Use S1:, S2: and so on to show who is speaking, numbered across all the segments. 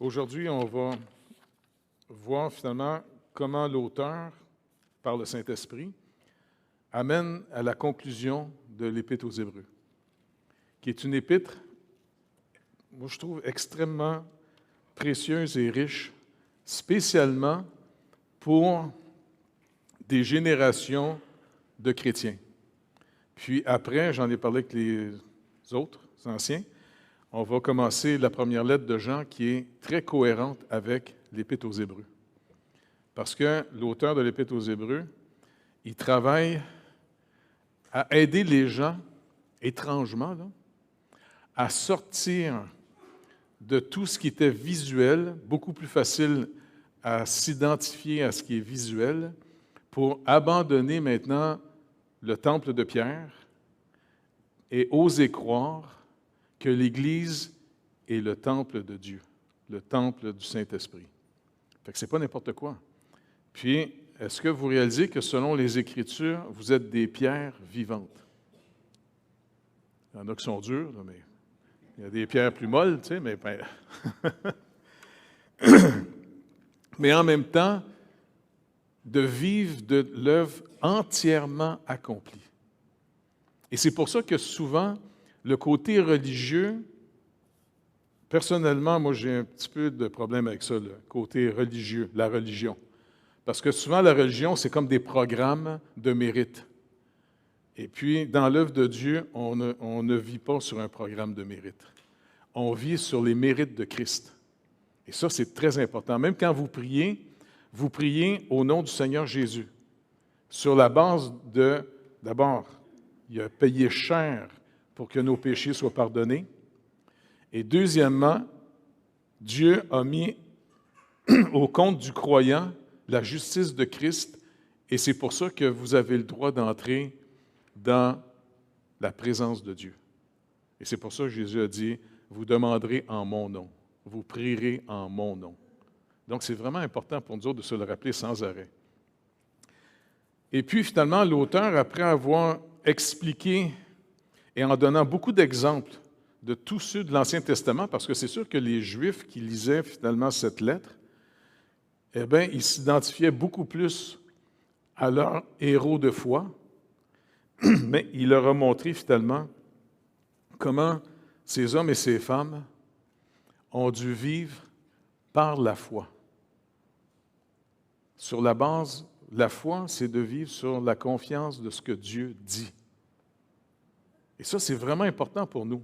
S1: Aujourd'hui, on va voir finalement comment l'auteur, par le Saint-Esprit, amène à la conclusion de l'Épître aux Hébreux, qui est une épître, moi je trouve, extrêmement précieuse et riche, spécialement pour des générations de chrétiens. Puis après, j'en ai parlé avec les autres anciens, on va commencer la première lettre de Jean qui est très cohérente avec l'Épître aux Hébreux. Parce que l'auteur de l'Épître aux Hébreux, il travaille à aider les gens, étrangement, là, à sortir de tout ce qui était visuel, beaucoup plus facile à s'identifier à ce qui est visuel, pour abandonner maintenant le temple de Pierre et oser croire que l'Église est le temple de Dieu, le temple du Saint-Esprit. Fait que ce n'est pas n'importe quoi. Puis, est-ce que vous réalisez que selon les Écritures, vous êtes des pierres vivantes? Il y en a qui sont dures, là, mais il y a des pierres plus molles, tu sais, mais... mais en même temps, de vivre de l'œuvre entièrement accomplie. Et c'est pour ça que souvent, le côté religieux, personnellement, moi j'ai un petit peu de problème avec ça, le côté religieux, la religion. Parce que souvent, la religion, c'est comme des programmes de mérite. Et puis, dans l'œuvre de Dieu, on ne vit pas sur un programme de mérite. On vit sur les mérites de Christ. Et ça, c'est très important. Même quand vous priez au nom du Seigneur Jésus, sur la base de, d'abord, il a payé cher pour que nos péchés soient pardonnés. Et deuxièmement, Dieu a mis au compte du croyant la justice de Christ, et c'est pour ça que vous avez le droit d'entrer dans la présence de Dieu. Et c'est pour ça que Jésus a dit, vous demanderez en mon nom, vous prierez en mon nom. Donc c'est vraiment important pour nous autres de se le rappeler sans arrêt. Et puis finalement, l'auteur, après avoir expliqué et en donnant beaucoup d'exemples de tous ceux de l'Ancien Testament, parce que c'est sûr que les Juifs qui lisaient finalement cette lettre, eh bien, ils s'identifiaient beaucoup plus à leur héros de foi, mais il leur a montré finalement comment ces hommes et ces femmes ont dû vivre par la foi. Sur la base, la foi, c'est de vivre sur la confiance de ce que Dieu dit. Et ça, c'est vraiment important pour nous.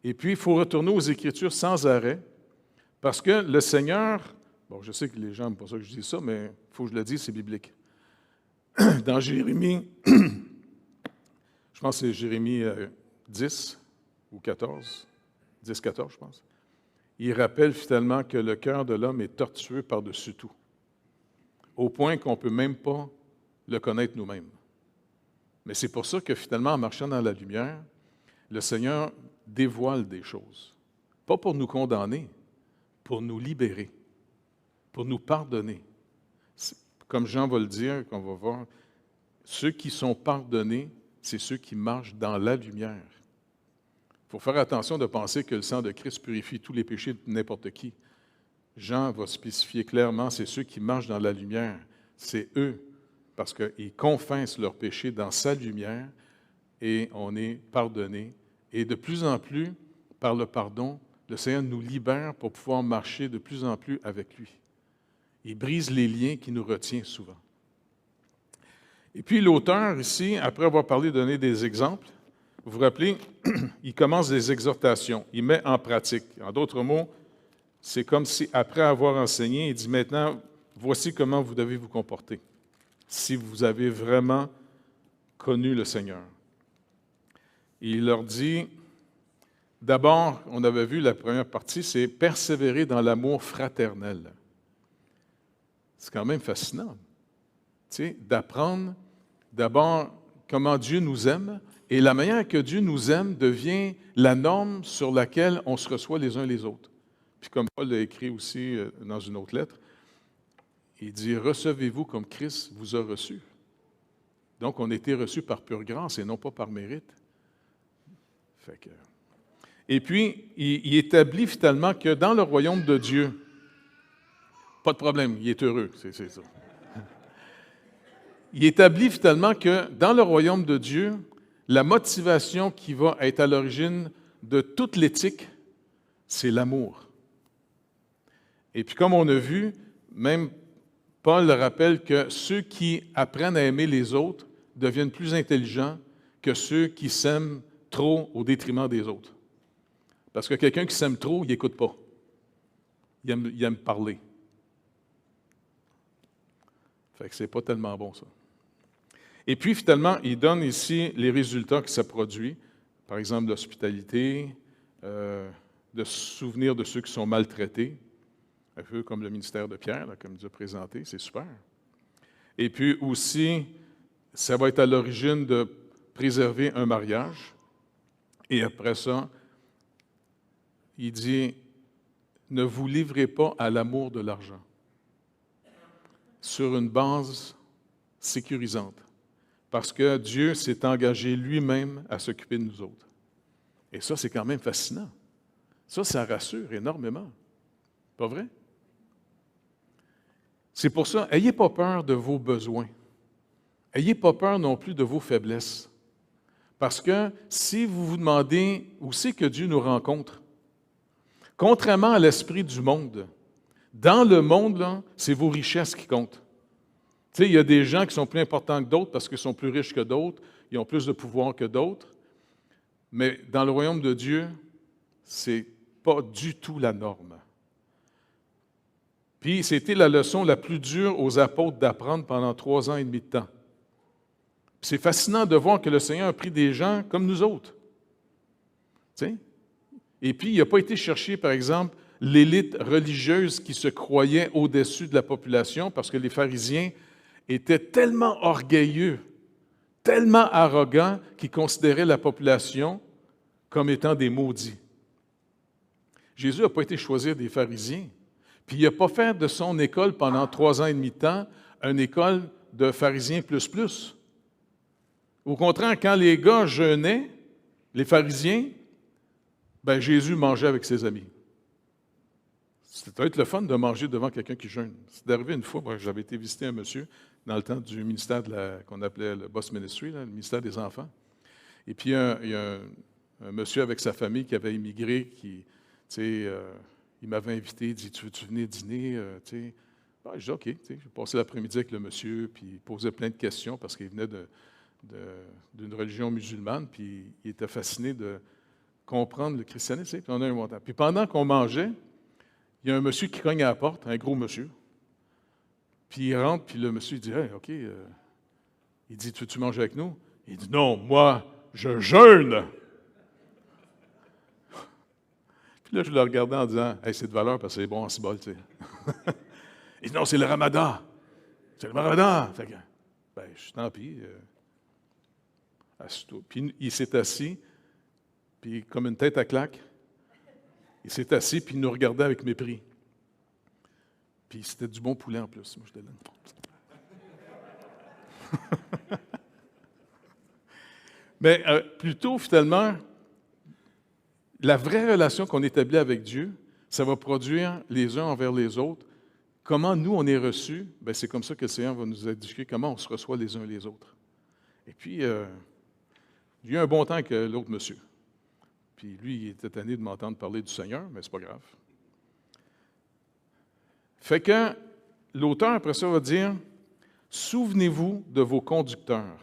S1: Et puis, il faut retourner aux Écritures sans arrêt, parce que le Seigneur, bon, je sais que les gens n'aiment pas ça que je dise ça, mais il faut que je le dise, c'est biblique. Dans Jérémie, je pense que c'est Jérémie 10 ou 14, 10-14, je pense, il rappelle finalement que le cœur de l'homme est tortueux par-dessus tout, au point qu'on ne peut même pas le connaître nous-mêmes. Mais c'est pour ça que finalement, en marchant dans la lumière, le Seigneur dévoile des choses. Pas pour nous condamner, pour nous libérer, pour nous pardonner. Comme Jean va le dire, qu'on va voir, ceux qui sont pardonnés, c'est ceux qui marchent dans la lumière. Il faut faire attention de penser que le sang de Christ purifie tous les péchés de n'importe qui. Jean va spécifier clairement, c'est ceux qui marchent dans la lumière. C'est eux, parce qu'ils confessent leurs péchés dans sa lumière et on est pardonné. Et de plus en plus, par le pardon, le Seigneur nous libère pour pouvoir marcher de plus en plus avec lui. Il brise les liens qui nous retiennent souvent. Et puis l'auteur ici, après avoir parlé, donné des exemples, vous vous rappelez, il commence des exhortations, il met en pratique. En d'autres mots, c'est comme si, après avoir enseigné, il dit maintenant, voici comment vous devez vous comporter, si vous avez vraiment connu le Seigneur. Et il leur dit, d'abord, on avait vu la première partie, c'est persévérer dans l'amour fraternel. C'est quand même fascinant, tu sais, d'apprendre d'abord comment Dieu nous aime, et la manière que Dieu nous aime devient la norme sur laquelle on se reçoit les uns les autres. Puis comme Paul l'a écrit aussi dans une autre lettre, il dit « Recevez-vous comme Christ vous a reçu ». Donc, on a été reçus par pure grâce et non pas par mérite. Fait que... Et puis, il établit finalement que dans le royaume de Dieu, pas de problème, il est heureux, c'est ça. Il établit finalement que dans le royaume de Dieu, la motivation qui va être à l'origine de toute l'éthique, c'est l'amour. Et puis comme on a vu, même Paul le rappelle que ceux qui apprennent à aimer les autres deviennent plus intelligents que ceux qui s'aiment trop au détriment des autres. Parce que quelqu'un qui s'aime trop, il n'écoute pas. Il aime parler. Fait que c'est pas tellement bon, ça. Et puis, finalement, il donne ici les résultats que ça produit. Par exemple, l'hospitalité, de se souvenir de ceux qui sont maltraités, un peu comme le ministère de Pierre, là, comme il nous a présenté, c'est super. Et puis aussi, ça va être à l'origine de préserver un mariage. Et après ça, il dit, ne vous livrez pas à l'amour de l'argent sur une base sécurisante. Parce que Dieu s'est engagé lui-même à s'occuper de nous autres. Et ça, c'est quand même fascinant. Ça rassure énormément. Pas vrai? C'est pour ça, n'ayez pas peur de vos besoins. N'ayez pas peur non plus de vos faiblesses. Parce que si vous vous demandez où c'est que Dieu nous rencontre, contrairement à l'esprit du monde, dans le monde, là, c'est vos richesses qui comptent. Tu sais, il y a des gens qui sont plus importants que d'autres parce qu'ils sont plus riches que d'autres, ils ont plus de pouvoir que d'autres. Mais dans le royaume de Dieu, c'est pas du tout la norme. Puis c'était la leçon la plus dure aux apôtres d'apprendre pendant 3 ans et demi de temps. Puis c'est fascinant de voir que le Seigneur a pris des gens comme nous autres. Tu sais? Et puis, il n'a pas été chercher, par exemple, l'élite religieuse qui se croyait au-dessus de la population parce que les pharisiens étaient tellement orgueilleux, tellement arrogants qu'ils considéraient la population comme étant des maudits. Jésus n'a pas été choisir des pharisiens. Puis il n'a pas fait de son école pendant 3 ans et demi de temps une école de pharisiens plus. Au contraire, quand les gars jeûnaient, les pharisiens, ben Jésus mangeait avec ses amis. C'était peut-être le fun de manger devant quelqu'un qui jeûne. C'est arrivé une fois, moi, j'avais été visiter un monsieur dans le temps du ministère qu'on appelait le Boss Ministry, là, le ministère des enfants. Et puis, il y a un monsieur avec sa famille qui avait immigré, qui, tu sais, il m'avait invité, il dit, tu veux-tu venir dîner? Tu sais. Ben, je dis, OK. Tu sais, j'ai passé l'après-midi avec le monsieur, puis il posait plein de questions parce qu'il venait d'une religion musulmane, puis il était fasciné de comprendre le christianisme. Puis on a un montant. Puis pendant qu'on mangeait, il y a un monsieur qui cogne à la porte, un gros monsieur. Puis il rentre, puis le monsieur dit, hey, OK. Il dit, tu veux-tu manger avec nous? Il dit, non, moi, je jeûne. Puis là, je le regardais en disant, hey, c'est de valeur parce que c'est bon en cibole, tu sais. Il dit, non, c'est le ramadan. C'est le ramadan. Fait que, ben, tant pis. Assis-toi. Puis il s'est assis, puis comme une tête à claque, il s'est assis, puis il nous regardait avec mépris. Puis c'était du bon poulet en plus. Moi, j'étais là. Mais plutôt, finalement, la vraie relation qu'on établit avec Dieu, ça va produire les uns envers les autres. Comment nous, on est reçus, bien, c'est comme ça que le Seigneur va nous éduquer, comment on se reçoit les uns les autres. Et puis, j'ai eu un bon temps avec l'autre monsieur. Puis lui, il était tanné de m'entendre parler du Seigneur, mais c'est pas grave. Fait que l'auteur, après ça, va dire, « Souvenez-vous de vos conducteurs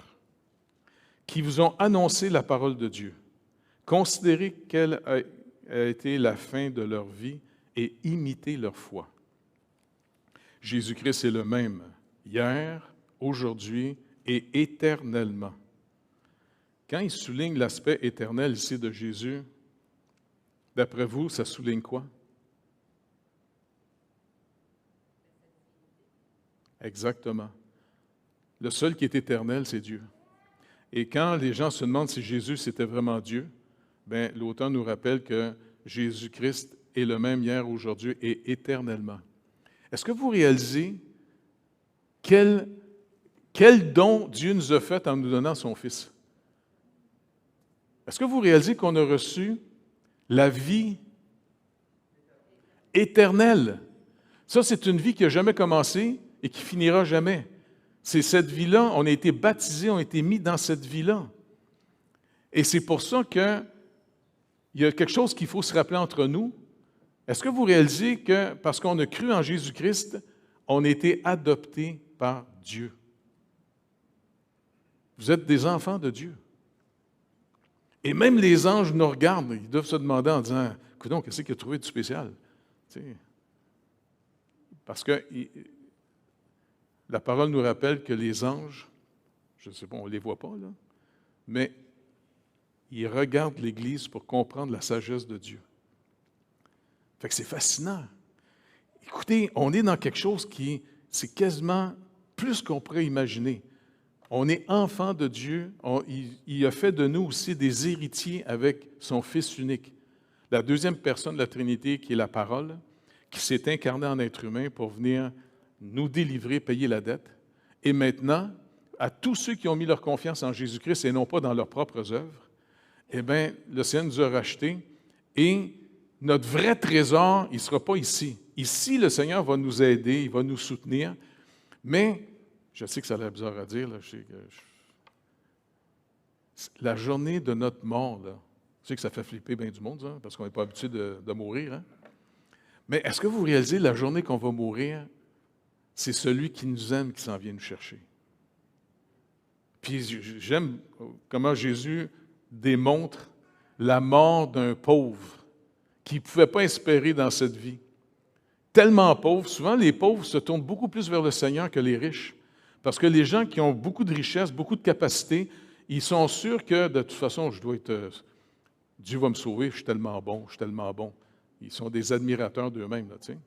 S1: qui vous ont annoncé la parole de Dieu. Considérez quelle a été la fin de leur vie et imitez leur foi. Jésus-Christ est le même hier, aujourd'hui et éternellement. » Quand il souligne l'aspect éternel ici de Jésus, d'après vous, ça souligne quoi? Exactement. Le seul qui est éternel, c'est Dieu. Et quand les gens se demandent si Jésus c'était vraiment Dieu, bien, l'auteur nous rappelle que Jésus-Christ est le même hier, aujourd'hui et éternellement. Est-ce que vous réalisez quel don Dieu nous a fait en nous donnant son Fils? Est-ce que vous réalisez qu'on a reçu La vie éternelle. Ça, c'est une vie qui n'a jamais commencé et qui finira jamais. C'est cette vie-là, on a été baptisés, on a été mis dans cette vie-là. Et c'est pour ça qu'il y a quelque chose qu'il faut se rappeler entre nous. Est-ce que vous réalisez que parce qu'on a cru en Jésus-Christ, on a été adoptés par Dieu? Vous êtes des enfants de Dieu. Et même les anges nous regardent, ils doivent se demander en disant, « Coudonc, qu'est-ce qu'il a trouvé de spécial? » Tu sais, parce que la parole nous rappelle que les anges, je ne sais pas, on ne les voit pas, là, mais ils regardent l'Église pour comprendre la sagesse de Dieu. Fait que c'est fascinant. Écoutez, on est dans quelque chose c'est quasiment plus qu'on pourrait imaginer. On est enfant de Dieu. Il a fait de nous aussi des héritiers avec son Fils unique. La deuxième personne de la Trinité, qui est la parole, qui s'est incarnée en être humain pour venir nous délivrer, payer la dette. Et maintenant, à tous ceux qui ont mis leur confiance en Jésus-Christ et non pas dans leurs propres œuvres, eh bien, le Seigneur nous a rachetés et notre vrai trésor, il ne sera pas ici. Ici, le Seigneur va nous aider, il va nous soutenir, mais je sais que ça a l'air bizarre à dire, là, la journée de notre mort, là, je sais que ça fait flipper bien du monde, ça, parce qu'on n'est pas habitué de mourir, hein? Mais est-ce que vous réalisez, la journée qu'on va mourir, c'est celui qui nous aime qui s'en vient nous chercher. Puis j'aime comment Jésus démontre la mort d'un pauvre qui ne pouvait pas espérer dans cette vie. Tellement pauvre, souvent les pauvres se tournent beaucoup plus vers le Seigneur que les riches. Parce que les gens qui ont beaucoup de richesses, beaucoup de capacités, ils sont sûrs que de toute façon, Dieu va me sauver, je suis tellement bon, je suis tellement bon. Ils sont des admirateurs d'eux-mêmes, là, tu sais.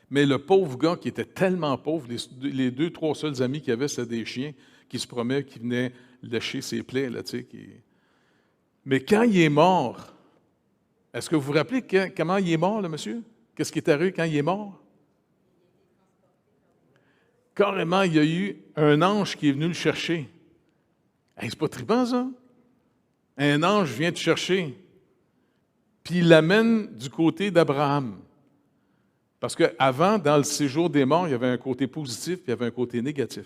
S1: Mais le pauvre gars qui était tellement pauvre, les 2-3 seuls amis qu'il avait, c'était des chiens qui se promenaient, qui venaient lécher ses plaies, là, tu sais. Mais quand il est mort, est-ce que vous vous rappelez comment il est mort, le monsieur? Qu'est-ce qui est arrivé quand il est mort? Carrément, il y a eu un ange qui est venu le chercher. Hey, c'est pas trippant, ça? Un ange vient te chercher, puis il l'amène du côté d'Abraham. Parce qu'avant, dans le séjour des morts, il y avait un côté positif, puis il y avait un côté négatif.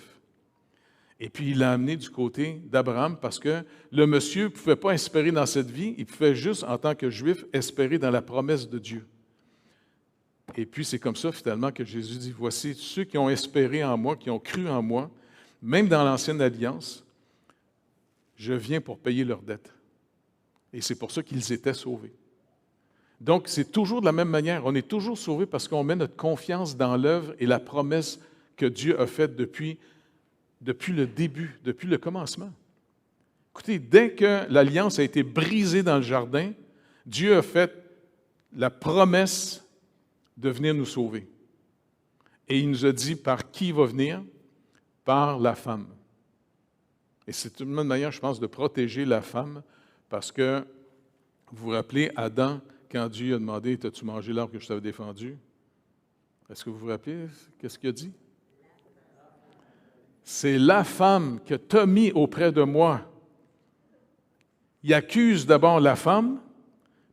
S1: Et puis, il l'a amené du côté d'Abraham parce que le monsieur ne pouvait pas espérer dans cette vie, il pouvait juste, en tant que juif, espérer dans la promesse de Dieu. Et puis, c'est comme ça, finalement, que Jésus dit, « Voici ceux qui ont espéré en moi, qui ont cru en moi, même dans l'Ancienne Alliance, je viens pour payer leurs dettes. » Et c'est pour ça qu'ils étaient sauvés. Donc, c'est toujours de la même manière. On est toujours sauvés parce qu'on met notre confiance dans l'œuvre et la promesse que Dieu a faite depuis le début, depuis le commencement. Écoutez, dès que l'alliance a été brisée dans le jardin, Dieu a fait la promesse de venir nous sauver. Et il nous a dit par qui il va venir? Par la femme. Et c'est une bonne manière, je pense, de protéger la femme parce que, vous vous rappelez, Adam, quand Dieu a demandé, « T'as-tu mangé l'arbre que je t'avais défendu? » Est-ce que vous vous rappelez? Qu'est-ce qu'il a dit? C'est la femme que tu as mis auprès de moi. Il accuse d'abord la femme,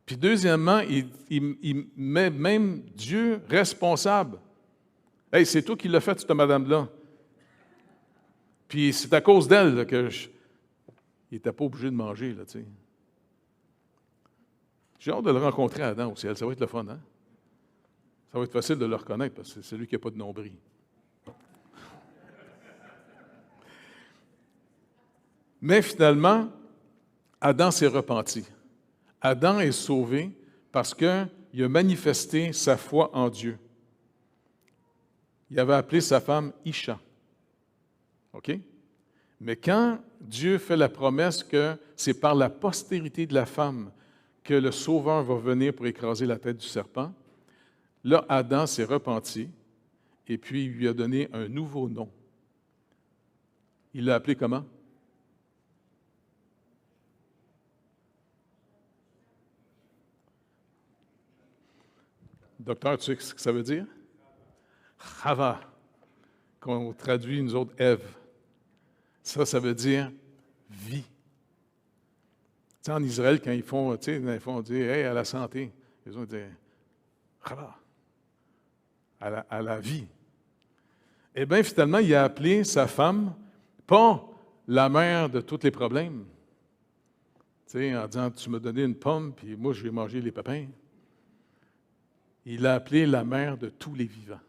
S1: puis deuxièmement, il met même Dieu responsable. « Hey, c'est toi qui l'as fait, cette madame-là. » Puis c'est à cause d'elle là, il n'était pas obligé de manger, là, tu sais. J'ai hâte de le rencontrer à Adam au ciel. Ça va être le fun, hein? Ça va être facile de le reconnaître parce que c'est celui qui n'a pas de nombril. Mais finalement, Adam s'est repenti. Adam est sauvé parce qu'il a manifesté sa foi en Dieu. Il avait appelé sa femme Isha. OK? Mais quand Dieu fait la promesse que c'est par la postérité de la femme que le Sauveur va venir pour écraser la tête du serpent, là, Adam s'est repenti et puis il lui a donné un nouveau nom. Il l'a appelé comment? Docteur, tu sais ce que ça veut dire? Chava, qu'on traduit nous autres Ève. Ça veut dire vie. Tu sais, en Israël, quand ils font dire « Hey, à la santé », ils ont dit « Khala », à la vie. Eh bien, finalement, il a appelé sa femme, pas la mère de tous les problèmes, en disant « Tu m'as donné une pomme, puis moi, je vais manger les pépins ». Il a appelé la mère de tous les vivants.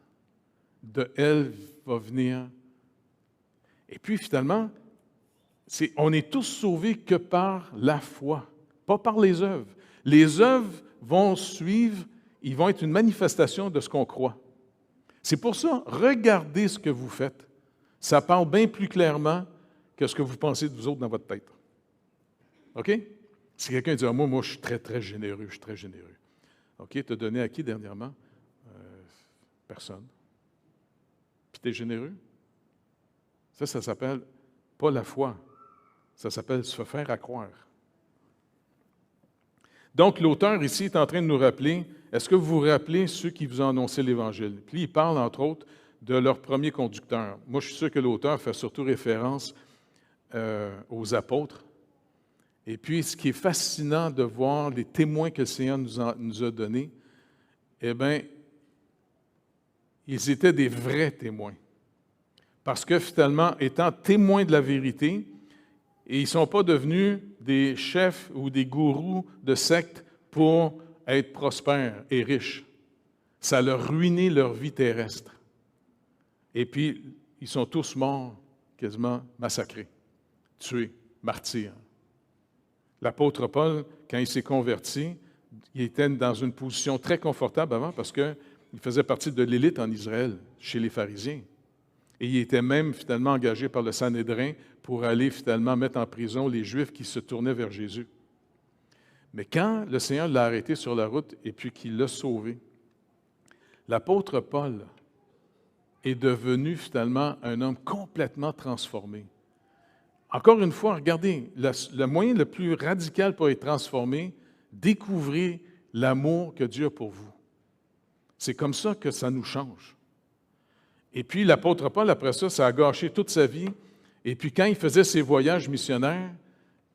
S1: De elle va venir. Et puis, finalement, on est tous sauvés que par la foi, pas par les œuvres. Les œuvres vont suivre, ils vont être une manifestation de ce qu'on croit. C'est pour ça, regardez ce que vous faites. Ça parle bien plus clairement que ce que vous pensez de vous autres dans votre tête. OK? Si quelqu'un dit « moi, je suis très, très généreux, je suis très généreux. » OK, tu as donné à qui dernièrement? Personne. Puis tu es généreux? Ça s'appelle pas la foi. Ça s'appelle se faire à croire. Donc, l'auteur ici est en train de nous rappeler, est-ce que vous vous rappelez ceux qui vous ont annoncé l'Évangile? Puis il parle, entre autres, de leur premier conducteur. Moi, je suis sûr que l'auteur fait surtout référence aux apôtres. Et puis, ce qui est fascinant de voir les témoins que le Seigneur nous a donnés, eh bien, ils étaient des vrais témoins. Parce que finalement, étant témoins de la vérité, et ils ne sont pas devenus des chefs ou des gourous de sectes pour être prospères et riches. Ça leur ruiné leur vie terrestre. Et puis, ils sont tous morts, quasiment massacrés, tués, martyrs. L'apôtre Paul, quand il s'est converti, il était dans une position très confortable avant parce qu'il faisait partie de l'élite en Israël, chez les pharisiens. Et il était même finalement engagé par le Sanhédrin pour aller finalement mettre en prison les Juifs qui se tournaient vers Jésus. Mais quand le Seigneur l'a arrêté sur la route et puis qu'il l'a sauvé, l'apôtre Paul est devenu finalement un homme complètement transformé. Encore une fois, regardez, le moyen le plus radical pour être transformé, découvrez l'amour que Dieu a pour vous. C'est comme ça que ça nous change. Et puis l'apôtre Paul, après ça a gâché toute sa vie. Et puis quand il faisait ses voyages missionnaires,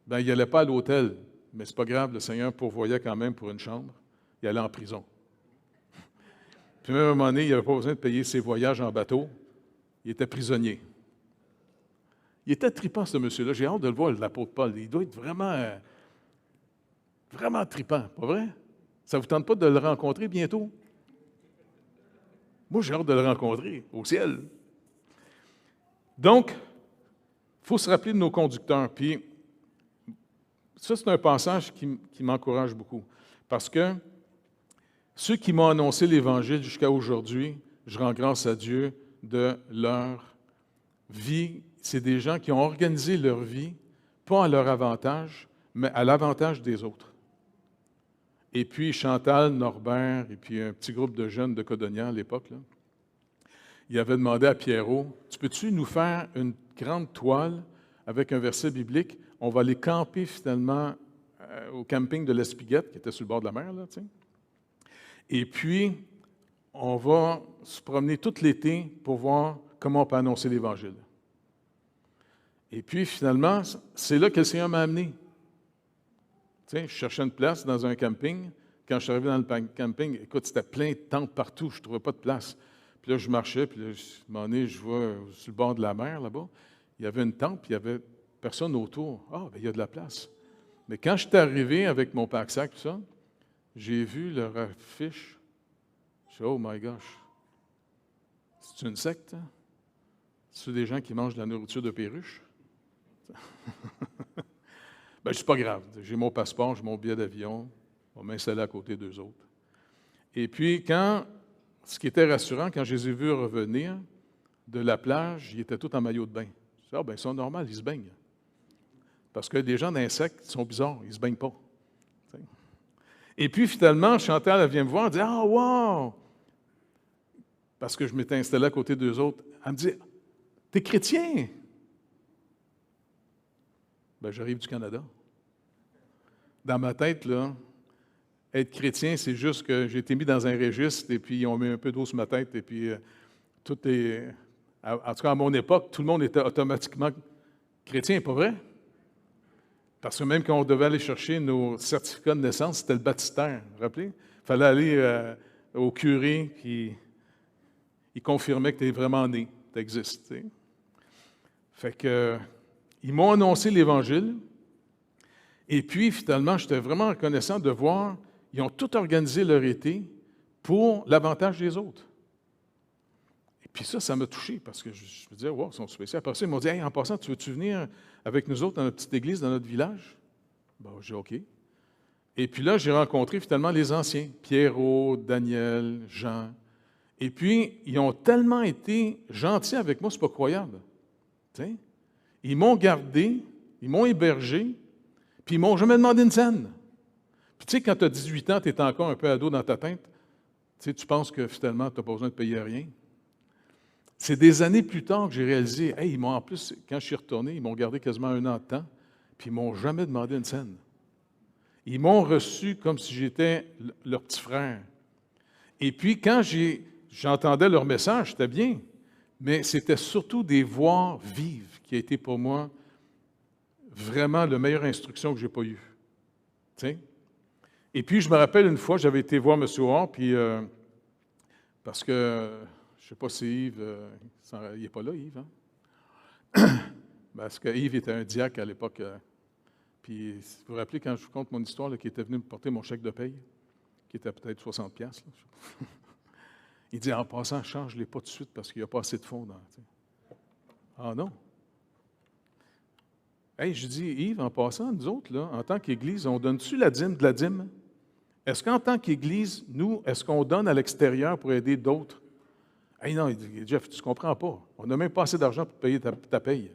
S1: bien, il n'allait pas à l'hôtel. Mais c'est pas grave, le Seigneur pourvoyait quand même pour une chambre. Il allait en prison. Puis même à un moment donné, il n'avait pas besoin de payer ses voyages en bateau. Il était prisonnier. Il était trippant, ce monsieur-là. J'ai hâte de le voir, l'apôtre Paul. Il doit être vraiment, vraiment trippant, pas vrai? Ça ne vous tente pas de le rencontrer bientôt? Moi, j'ai hâte de le rencontrer au ciel. Donc, il faut se rappeler de nos conducteurs. Puis, ça, c'est un passage qui m'encourage beaucoup. Parce que ceux qui m'ont annoncé l'Évangile jusqu'à aujourd'hui, je rends grâce à Dieu de leur vie. C'est des gens qui ont organisé leur vie, pas à leur avantage, mais à l'avantage des autres. Et puis Chantal, Norbert, et puis un petit groupe de jeunes de Codognan à l'époque, là, il avait demandé à Pierrot, « Tu peux-tu nous faire une grande toile avec un verset biblique? On va aller camper finalement au camping de l'Espiguette, qui était sur le bord de la mer, là, tu sais. Et puis, on va se promener tout l'été pour voir comment on peut annoncer l'Évangile. » Et puis, finalement, c'est là que le Seigneur m'a amené. Tu sais, je cherchais une place dans un camping. Quand je suis arrivé dans le camping, écoute, c'était plein de tentes partout, je ne trouvais pas de place. Puis là, je marchais, puis là, à un moment donné, je vois sur le bord de la mer, là-bas, il y avait une tente, puis il n'y avait personne autour. Ah, bien, il y a de la place. Mais quand je suis arrivé avec mon pack-sac, tout ça, j'ai vu leur affiche. Je suis oh my gosh, c'est une secte, hein? C'est des gens qui mangent de la nourriture de perruche? Ben, c'est pas grave. J'ai mon passeport, j'ai mon billet d'avion. On va m'installer à côté d'eux autres. Et puis, ce qui était rassurant, quand je les ai vus revenir de la plage, ils étaient tous en maillot de bain. Je dis, ah, ben, ils sont normaux, ils se baignent. Parce que des gens d'insectes sont bizarres, ils ne se baignent pas. Et puis, finalement, Chantal, elle vient me voir, elle dit, ah, wow! Parce que je m'étais installé à côté d'eux autres. Elle me dit, t'es chrétien? Ben, j'arrive du Canada. Dans ma tête, là, être chrétien, c'est juste que j'ai été mis dans un registre et puis ils ont mis un peu d'eau sur ma tête et puis tout est... En tout cas, à mon époque, tout le monde était automatiquement chrétien, pas vrai? Parce que même quand on devait aller chercher nos certificats de naissance, c'était le baptistère, vous vous rappelez? Il fallait aller au curé, puis il confirmait que tu es vraiment né, tu existes. Tu sais. Fait que, ils m'ont annoncé l'Évangile, et puis finalement, j'étais vraiment reconnaissant de voir, ils ont tout organisé leur été pour l'avantage des autres. Et puis ça m'a touché, parce que je me disais, wow, ils sont spéciaux. Après ça, ils m'ont dit, hey, en passant, tu veux-tu venir avec nous autres dans notre petite église, dans notre village? Bon, j'ai dit, OK. Et puis là, j'ai rencontré finalement les anciens, Pierrot, Daniel, Jean. Et puis, ils ont tellement été gentils avec moi, c'est pas croyable. T'sais? Ils m'ont gardé, ils m'ont hébergé, puis ils m'ont jamais demandé une scène. Puis tu sais, quand tu as 18 ans, tu es encore un peu ado dans ta tête, tu penses que finalement, tu n'as pas besoin de payer rien. C'est des années plus tard que j'ai réalisé, hey, ils m'ont en plus, quand je suis retourné, ils m'ont gardé quasiment 1 an de temps, puis ils ne m'ont jamais demandé une scène. Ils m'ont reçu comme si j'étais leur petit frère. Et puis, quand j'entendais leur message, c'était bien, mais c'était surtout des voix vives qui a été pour moi vraiment la meilleure instruction que je n'ai pas eue. T'sais? Et puis, je me rappelle une fois, j'avais été voir M. Hoare, puis parce que, je ne sais pas si Yves, il n'est pas là, Yves, hein? Parce que Yves était un diacre à l'époque. Puis, vous vous rappelez, quand je vous conte mon histoire, là, qui était venu me porter mon chèque de paye, qui était peut-être 60$, là, il dit, en passant, change-les pas tout de suite parce qu'il n'y a pas assez de fonds. Ah non? Hey, je dis, Yves, en passant, nous autres, là, en tant qu'Église, on donne-tu la dîme de la dîme? Est-ce qu'en tant qu'Église, nous, est-ce qu'on donne à l'extérieur pour aider d'autres? Hey, non, il dit, Jeff, tu ne comprends pas. On n'a même pas assez d'argent pour payer ta paye.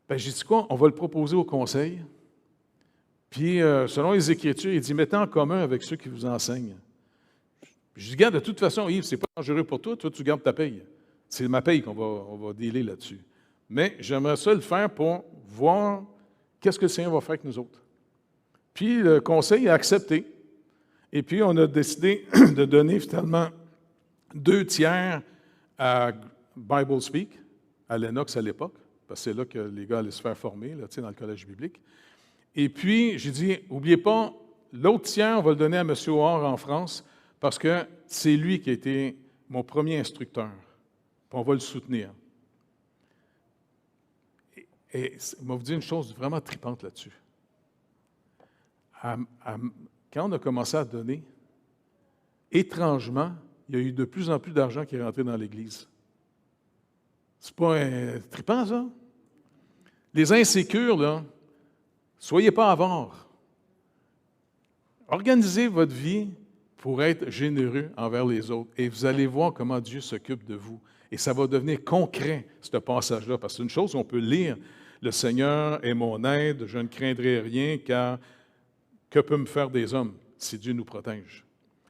S1: Ben, j'ai dit quoi? On va le proposer au conseil. Puis, selon les Écritures, il dit, mettez en commun avec ceux qui vous enseignent. Je dis, regarde, de toute façon, Yves, c'est pas dangereux pour toi, toi, tu gardes ta paye. C'est ma paye on va dealer là-dessus. Mais j'aimerais ça le faire pour voir qu'est-ce que le Seigneur va faire avec nous autres. Puis, le conseil a accepté. Et puis, on a décidé de donner finalement 2/3 à Bible Speak, à Lennox à l'époque, parce que c'est là que les gars allaient se faire former, là, dans le collège biblique. Et puis, j'ai dit, n'oubliez pas, l'autre tiers, on va le donner à M. Hoare en France, parce que c'est lui qui a été mon premier instructeur. Puis on va le soutenir. Et il m'a dit une chose vraiment tripante là-dessus. Quand on a commencé à donner, étrangement, il y a eu de plus en plus d'argent qui est rentré dans l'Église. C'est pas trippant, ça? Les insécures, là, soyez pas avares. Organisez votre vie pour être généreux envers les autres. Et vous allez voir comment Dieu s'occupe de vous. Et ça va devenir concret, ce passage-là. Parce que c'est une chose qu'on peut lire. Le Seigneur est mon aide, je ne craindrai rien, car que peut me faire des hommes si Dieu nous protège?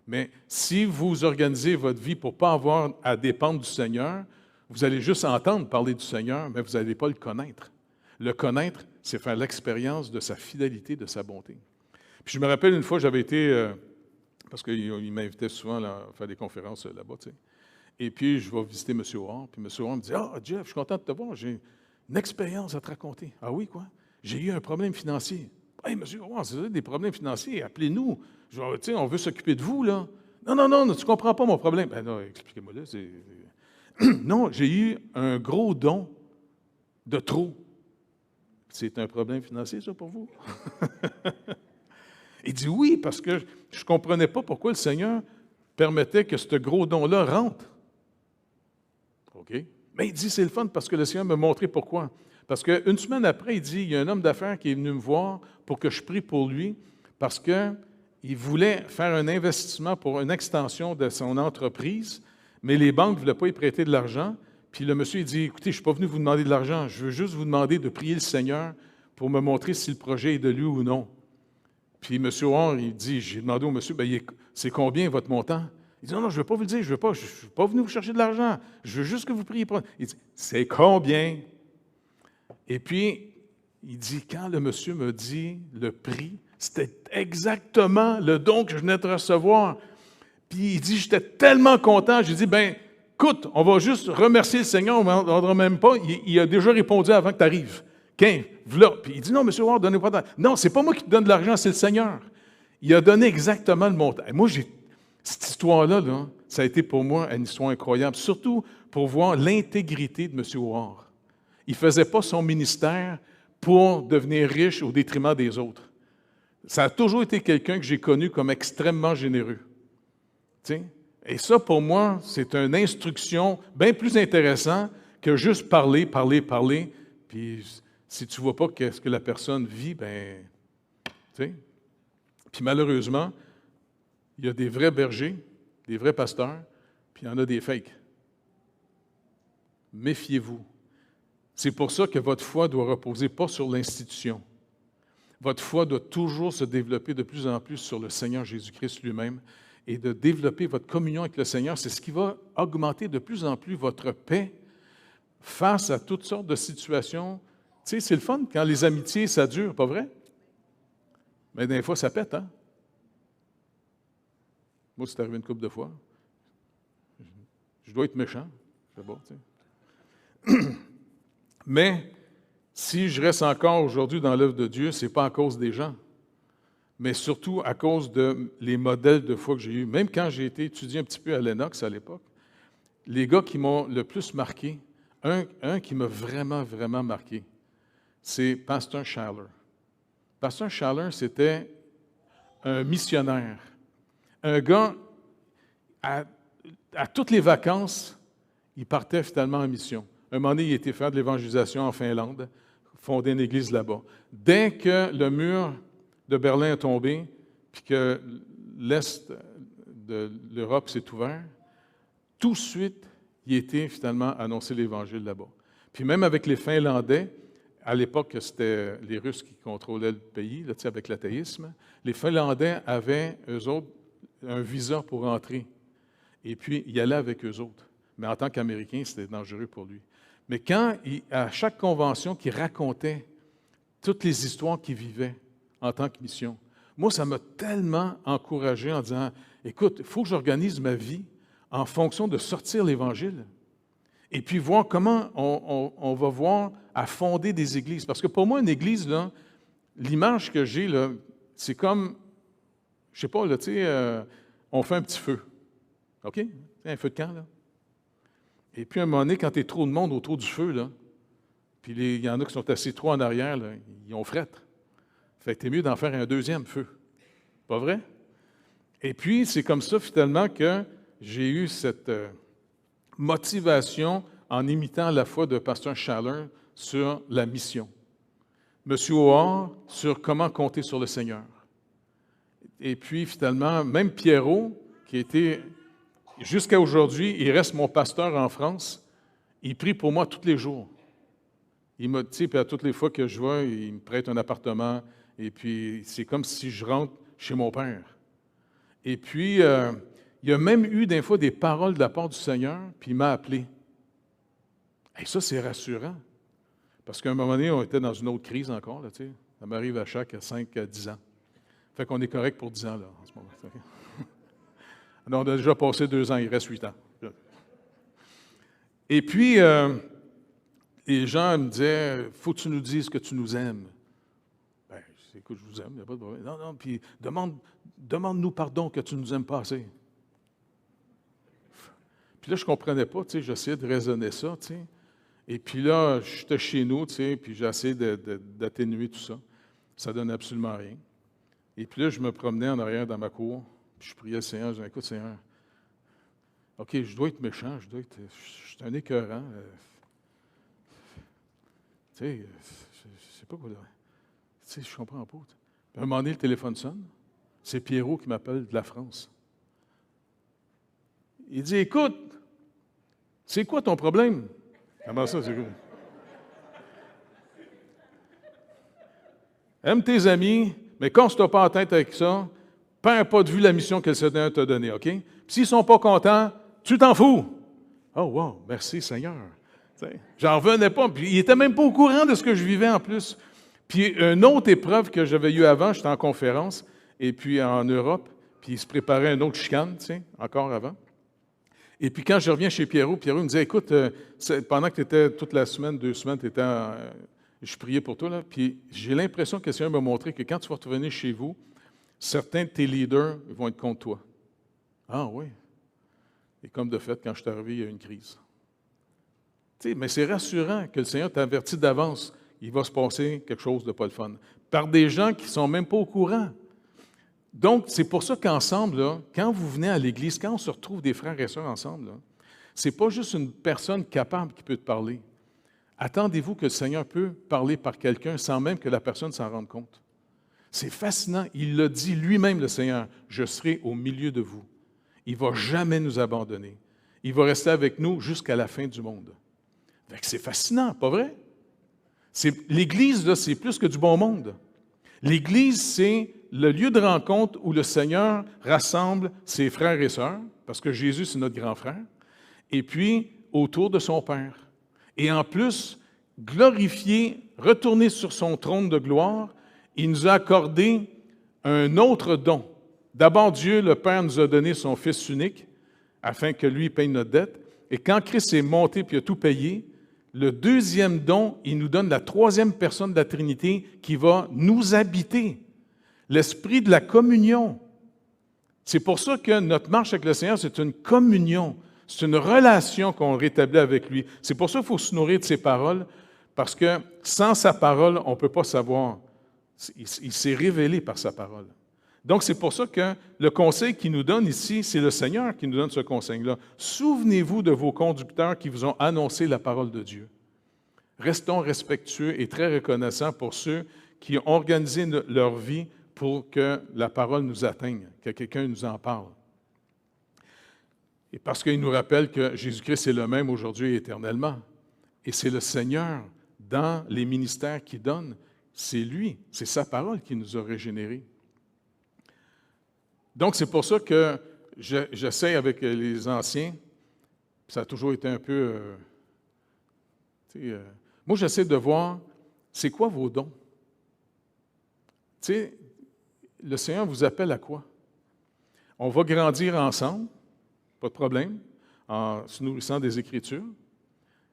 S1: Mais si vous organisez votre vie pour ne pas avoir à dépendre du Seigneur, vous allez juste entendre parler du Seigneur, mais vous n'allez pas le connaître. Le connaître, c'est faire l'expérience de sa fidélité, de sa bonté. Puis je me rappelle une fois, j'avais été, parce qu'il m'invitait souvent à faire des conférences là-bas, tu sais. Et puis je vais visiter M. Hoare, puis M. Hoare me dit « Ah, Jeff, je suis content de te voir, j'ai une expérience à te raconter. »« Ah oui, quoi? J'ai eu un problème financier. »« Hey, monsieur Hoare, c'est des problèmes financiers, appelez-nous. Tu sais, on veut s'occuper de vous, là. »« Non, tu ne comprends pas mon problème. »« Ben non, expliquez-moi là. Non, j'ai eu un gros don de trop. » C'est un problème financier, ça, pour vous? Il dit oui, parce que je ne comprenais pas pourquoi le Seigneur permettait que ce gros don-là rentre. OK? Mais il dit, c'est le fun parce que le Seigneur m'a montré pourquoi. Parce qu'une semaine après, il dit, il y a un homme d'affaires qui est venu me voir pour que je prie pour lui parce qu'il voulait faire un investissement pour une extension de son entreprise, mais les banques ne voulaient pas y prêter de l'argent. Puis le monsieur, il dit, écoutez, je ne suis pas venu vous demander de l'argent, je veux juste vous demander de prier le Seigneur pour me montrer si le projet est de lui ou non. Puis M. Hoare, il dit, j'ai demandé au monsieur, bien, c'est combien votre montant? Il dit, non, je ne veux pas vous le dire, je ne suis pas venu vous chercher de l'argent, je veux juste que vous priez pour... Il dit, c'est combien? Et puis, il dit, quand le monsieur me dit le prix, c'était exactement le don que je venais de recevoir. Puis il dit, j'étais tellement content, j'ai dit, bien, écoute, on va juste remercier le Seigneur, on ne rendra même pas, il a déjà répondu avant que tu arrives. Qu'un, v'là. Puis il dit, non, M. Ward, donnez pas d'argent. Non, c'est pas moi qui te donne de l'argent, c'est le Seigneur. Il a donné exactement le montant. Et moi, cette histoire-là, là, ça a été pour moi une histoire incroyable, surtout pour voir l'intégrité de M. Ward. Il ne faisait pas son ministère pour devenir riche au détriment des autres. Ça a toujours été quelqu'un que j'ai connu comme extrêmement généreux. Tu sais? Et ça, pour moi, c'est une instruction bien plus intéressante que juste parler. Puis si tu ne vois pas ce que la personne vit, bien, tu sais. Puis malheureusement, il y a des vrais bergers, des vrais pasteurs, puis il y en a des fakes. Méfiez-vous. C'est pour ça que votre foi doit reposer pas sur l'institution. Votre foi doit toujours se développer de plus en plus sur le Seigneur Jésus-Christ lui-même et de développer votre communion avec le Seigneur. C'est ce qui va augmenter de plus en plus votre paix face à toutes sortes de situations. Tu sais, c'est le fun quand les amitiés, ça dure, pas vrai? Mais des fois, ça pète, hein? Moi, c'est arrivé une couple de fois. Je dois être méchant. C'est bon, tu sais. Mais si je reste encore aujourd'hui dans l'œuvre de Dieu, ce n'est pas à cause des gens, mais surtout à cause de les modèles de foi que j'ai eus. Même quand j'ai été étudié un petit peu à Lennox à l'époque, les gars qui m'ont le plus marqué, un qui m'a vraiment, vraiment marqué, c'est Pasteur Schaller. Pasteur Schaller, c'était un missionnaire. Un gars, à toutes les vacances, il partait finalement en mission. Un moment donné, il était faire de l'évangélisation en Finlande, fonder une église là-bas. Dès que le mur de Berlin est tombé, puis que l'Est de l'Europe s'est ouvert, tout de suite, il était finalement annoncer l'Évangile là-bas. Puis même avec les Finlandais, à l'époque, c'était les Russes qui contrôlaient le pays, là, avec l'athéisme, les Finlandais avaient, eux autres, un visa pour entrer. Et puis, il allait avec eux autres. Mais en tant qu'Américain, c'était dangereux pour lui. Mais quand, à chaque convention, qu'il racontait toutes les histoires qu'il vivait en tant que mission, moi, ça m'a tellement encouragé en disant, écoute, il faut que j'organise ma vie en fonction de sortir l'Évangile et puis voir comment on va voir à fonder des églises. Parce que pour moi, une église, là, l'image que j'ai, là, c'est comme, je ne sais pas, là, tu sais, on fait un petit feu. OK? Un feu de camp, là. Et puis, à un moment donné, quand tu es trop de monde autour du feu, là, puis il y en a qui sont assis trop en arrière, là, ils ont frette. Fait que c'est mieux d'en faire un deuxième feu. Pas vrai? Et puis, c'est comme ça, finalement, que j'ai eu cette motivation en imitant la foi de Pasteur Schaller sur la mission. M. Hoare sur comment compter sur le Seigneur. Et puis, finalement, même Pierrot, qui était, jusqu'à aujourd'hui, il reste mon pasteur en France, il prie pour moi tous les jours. Il m'a dit, puis à toutes les fois que je vois, il me prête un appartement, et puis c'est comme si je rentre chez mon père. Et puis, il y a même eu des fois des paroles de la part du Seigneur, puis il m'a appelé. Et ça, c'est rassurant. Parce qu'à un moment donné, on était dans une autre crise encore, là, tu sais. Ça m'arrive à chaque 5 à 10 ans. Fait qu'on est correct pour 10 ans, là, en ce moment. Alors, on a déjà passé 2 ans, il reste 8 ans. Et puis, les gens me disaient, « Faut que tu nous dises que tu nous aimes. » Bien, écoute, je vous aime, il n'y a pas de problème. Non, non, puis demande-nous pardon que tu ne nous aimes pas assez. Puis là, je ne comprenais pas, tu sais, j'essayais de raisonner ça, tu sais. Et puis là, j'étais chez nous, tu sais, puis j'essayais d'atténuer tout ça. Ça ne donne absolument rien. Et puis là, je me promenais en arrière dans ma cour, puis je priais le Seigneur, je disais, écoute, Seigneur, OK, je dois être méchant, je suis un écœurant. Tu sais, je sais pas quoi dire. Tu sais, je comprends pas. Puis à un moment donné, le téléphone sonne. C'est Pierrot qui m'appelle de la France. Il dit, écoute, c'est quoi ton problème? Comment ça, c'est quoi? Aime tes amis, mais casse-toi pas en tête avec ça. Perds pas de vue la mission que le Seigneur t'a donnée, OK? Puis s'ils ne sont pas contents, tu t'en fous. Oh, wow, merci Seigneur. J'en revenais pas. Puis il n'était même pas au courant de ce que je vivais en plus. Puis une autre épreuve que j'avais eue avant, j'étais en conférence, et puis en Europe, puis il se préparait une autre chicane, tu sais, encore avant. Et puis quand je reviens chez Pierrot me disait, écoute, pendant que tu étais toute la semaine, 2 semaines, tu étais je priais pour toi, là, puis j'ai l'impression que le Seigneur m'a montré que quand tu vas revenir chez vous, certains de tes leaders vont être contre toi. Ah oui. Et comme de fait, quand je suis arrivé, il y a eu une crise. Tu sais, mais c'est rassurant que le Seigneur t'avertit d'avance. Il va se passer quelque chose de pas le fun. Par des gens qui ne sont même pas au courant. Donc, c'est pour ça qu'ensemble, là, quand vous venez à l'Église, quand on se retrouve des frères et sœurs ensemble, ce n'est pas juste une personne capable qui peut te parler. Attendez-vous que le Seigneur peut parler par quelqu'un sans même que la personne s'en rende compte. C'est fascinant. Il l'a dit lui-même, le Seigneur, « Je serai au milieu de vous. » Il ne va jamais nous abandonner. Il va rester avec nous jusqu'à la fin du monde. C'est fascinant, pas vrai? L'Église, là, c'est plus que du bon monde. L'Église, c'est le lieu de rencontre où le Seigneur rassemble ses frères et sœurs, parce que Jésus, c'est notre grand frère, et puis autour de son Père. Et en plus, glorifié, retourné sur son trône de gloire, il nous a accordé un autre don. D'abord, Dieu, le Père, nous a donné son Fils unique, afin que lui paye notre dette. Et quand Christ est monté et a tout payé, le deuxième don, il nous donne la troisième personne de la Trinité qui va nous habiter. L'esprit de la communion. C'est pour ça que notre marche avec le Seigneur, c'est une communion. C'est une relation qu'on rétablit avec lui. C'est pour ça qu'il faut se nourrir de ses paroles, parce que sans sa parole, on ne peut pas savoir. Il s'est révélé par sa parole. Donc, c'est pour ça que le conseil qu'il nous donne ici, c'est le Seigneur qui nous donne ce conseil-là. Souvenez-vous de vos conducteurs qui vous ont annoncé la parole de Dieu. Restons respectueux et très reconnaissants pour ceux qui ont organisé leur vie pour que la parole nous atteigne, que quelqu'un nous en parle. Et parce qu'il nous rappelle que Jésus-Christ est le même aujourd'hui et éternellement. Et c'est le Seigneur, dans les ministères qu'il donne, c'est lui, c'est sa parole qui nous a régénérés. Donc, c'est pour ça que j'essaie avec les anciens, ça a toujours été un peu... moi, j'essaie de voir, c'est quoi vos dons? Tu sais, le Seigneur vous appelle à quoi? On va grandir ensemble, pas de problème, en se nourrissant des Écritures,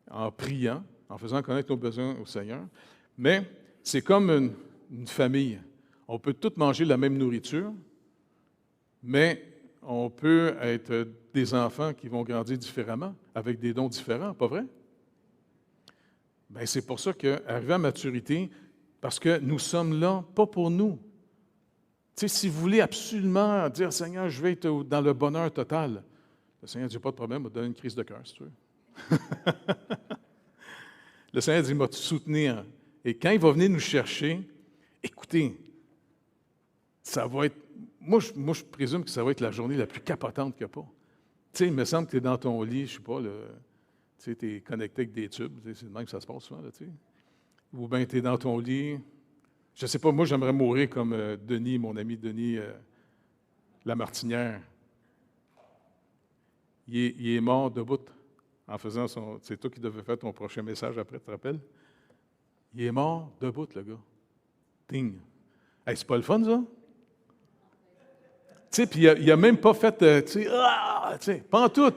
S1: en priant, en faisant connaître nos besoins au Seigneur, mais c'est comme une famille. On peut tous manger la même nourriture, mais on peut être des enfants qui vont grandir différemment, avec des dons différents, pas vrai? Bien, c'est pour ça qu'arriver à maturité, parce que nous sommes là, pas pour nous. Tu sais, si vous voulez absolument dire, Seigneur, je vais être dans le bonheur total, le Seigneur dit, pas de problème, il va te donner une crise de cœur, si tu veux. Le Seigneur dit, il va te soutenir. Et quand il va venir nous chercher, écoutez, ça va être... Moi, je présume que ça va être la journée la plus capotante qu'il n'y a pas. Tu sais, il me semble que tu es dans ton lit, je ne sais pas, tu es connecté avec des tubes, c'est le même que ça se passe souvent, là, tu sais. Ou bien tu es dans ton lit. Je ne sais pas, moi, j'aimerais mourir comme Denis, mon ami Denis Lamartinière. Il est mort debout en faisant son... C'est toi qui devais faire ton prochain message après, tu te rappelles? Il est mort debout, le gars. Ding! Hey, c'est pas le fun, ça? Tu sais, puis il n'a même pas fait, tu sais, pas en tout.